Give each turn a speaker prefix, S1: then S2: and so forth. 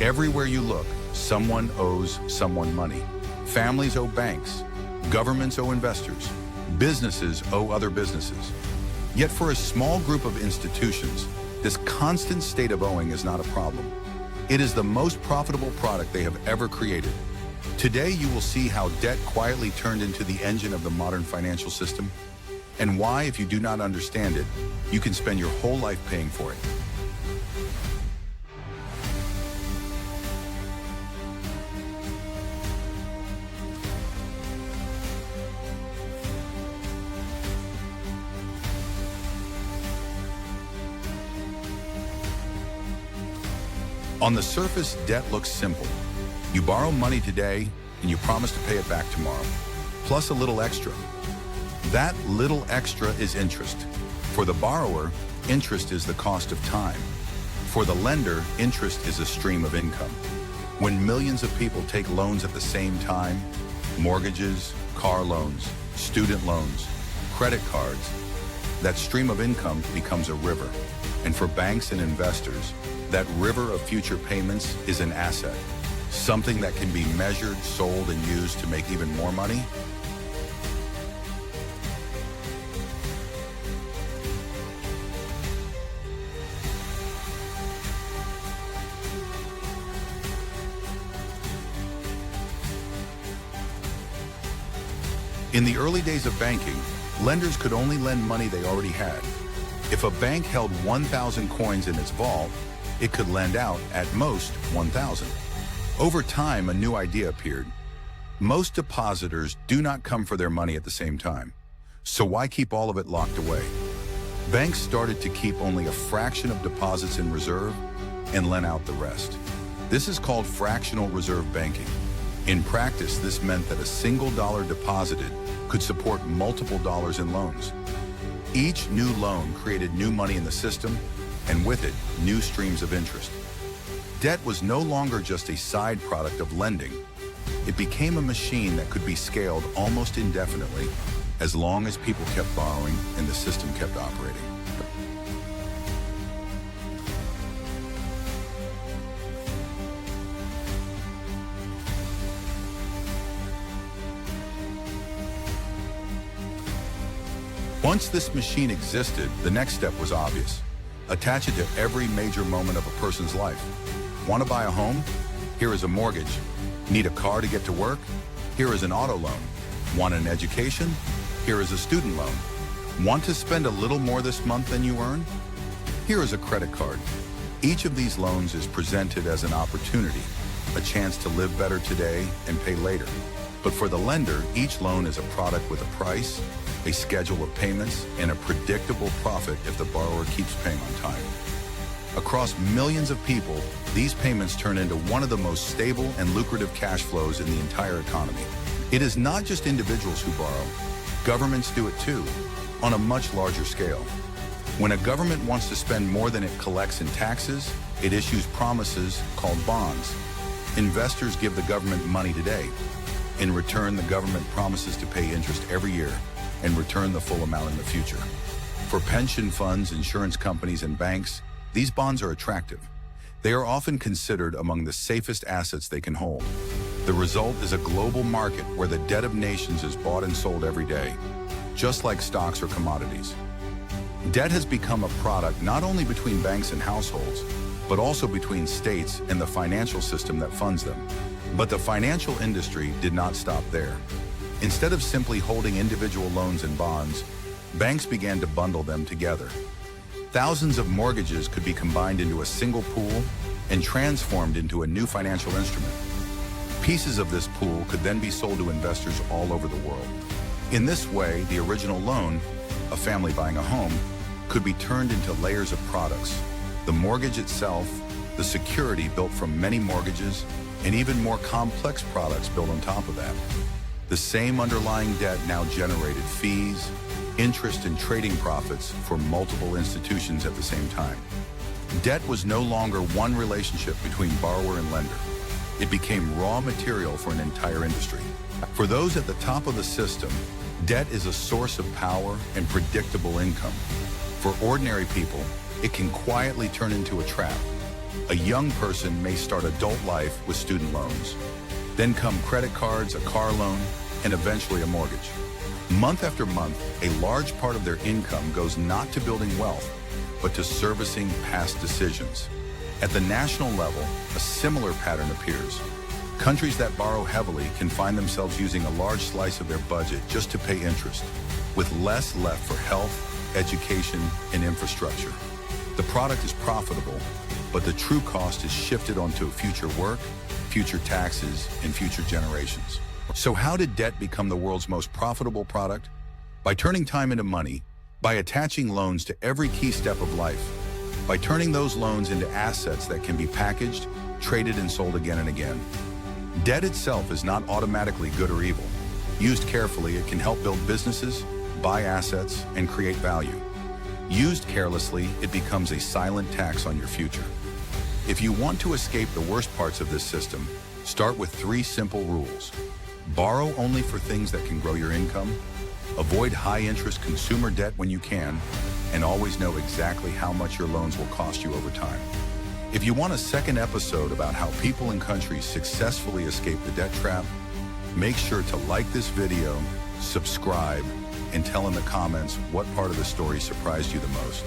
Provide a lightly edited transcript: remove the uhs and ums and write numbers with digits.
S1: Everywhere you look, someone owes someone money. Families owe banks, governments owe investors, businesses owe other businesses. Yet for a small group of institutions, this constant state of owing is not a problem. It is the most profitable product they have ever created. Today, you will see how debt quietly turned into the engine of the modern financial system, and why, if you do not understand it, you can spend your whole life paying for it. On the surface, debt looks simple. You borrow money today, and you promise to pay it back tomorrow, plus a little extra. That little extra is interest. For the borrower, interest is the cost of time. For the lender, interest is a stream of income. When millions of people take loans at the same time, mortgages, car loans, student loans, credit cards, that stream of income becomes a river. And for banks and investors, that river of future payments is an asset, something that can be measured, sold, and used to make even more money. In the early days of banking, lenders could only lend money they already had. If a bank held 1,000 coins in its vault, it could lend out, at most, 1,000. Over time, a new idea appeared. Most depositors do not come for their money at the same time. So why keep all of it locked away? Banks started to keep only a fraction of deposits in reserve and lend out the rest. This is called fractional reserve banking. In practice, this meant that a single dollar deposited could support multiple dollars in loans. Each new loan created new money in the system, and with it, new streams of interest. Debt was no longer just a side product of lending. It became a machine that could be scaled almost indefinitely, as long as people kept borrowing and the system kept operating. Once this machine existed, the next step was obvious. Attach it to every major moment of a person's life. Want to buy a home? Here is a mortgage. Need a car to get to work? Here is an auto loan. Want an education? Here is a student loan. Want to spend a little more this month than you earn? Here is a credit card. Each of these loans is presented as an opportunity, a chance to live better today and pay later. But for the lender, each loan is a product with a price, a schedule of payments, and a predictable profit if the borrower keeps paying on time. Across millions of people, these payments turn into one of the most stable and lucrative cash flows in the entire economy. It is not just individuals who borrow. Governments do it too, on a much larger scale. When a government wants to spend more than it collects in taxes, it issues promises called bonds. Investors give the government money today. In return, the government promises to pay interest every year and return the full amount in the future. For pension funds, insurance companies, and banks, these bonds are attractive. They are often considered among the safest assets they can hold. The result is a global market where the debt of nations is bought and sold every day, just like stocks or commodities. Debt has become a product not only between banks and households, but also between states and the financial system that funds them. But the financial industry did not stop there. Instead of simply holding individual loans and bonds, banks began to bundle them together. Thousands of mortgages could be combined into a single pool and transformed into a new financial instrument. Pieces of this pool could then be sold to investors all over the world. In this way, the original loan, a family buying a home, could be turned into layers of products. The mortgage itself, the security built from many mortgages, and even more complex products built on top of that. The same underlying debt now generated fees, interest, and trading profits for multiple institutions at the same time. Debt was no longer one relationship between borrower and lender. It became raw material for an entire industry. For those at the top of the system, debt is a source of power and predictable income. For ordinary people, it can quietly turn into a trap. A young person may start adult life with student loans. Then come credit cards, a car loan, and eventually a mortgage. Month after month, a large part of their income goes not to building wealth, but to servicing past decisions. At the national level, a similar pattern appears. Countries that borrow heavily can find themselves using a large slice of their budget just to pay interest, with less left for health, education, and infrastructure. The product is profitable, but the true cost is shifted onto future work, future taxes, and future generations. So how did debt become the world's most profitable product? By turning time into money, by attaching loans to every key step of life, by turning those loans into assets that can be packaged, traded, and sold again and again. Debt itself is not automatically good or evil. Used carefully, it can help build businesses, buy assets, and create value. Used carelessly, it becomes a silent tax on your future. If you want to escape the worst parts of this system, start with 3 simple rules. Borrow only for things that can grow your income, avoid high-interest consumer debt when you can, and always know exactly how much your loans will cost you over time. If you want a second episode about how people and countries successfully escape the debt trap, make sure to like this video, subscribe, and tell in the comments what part of the story surprised you the most.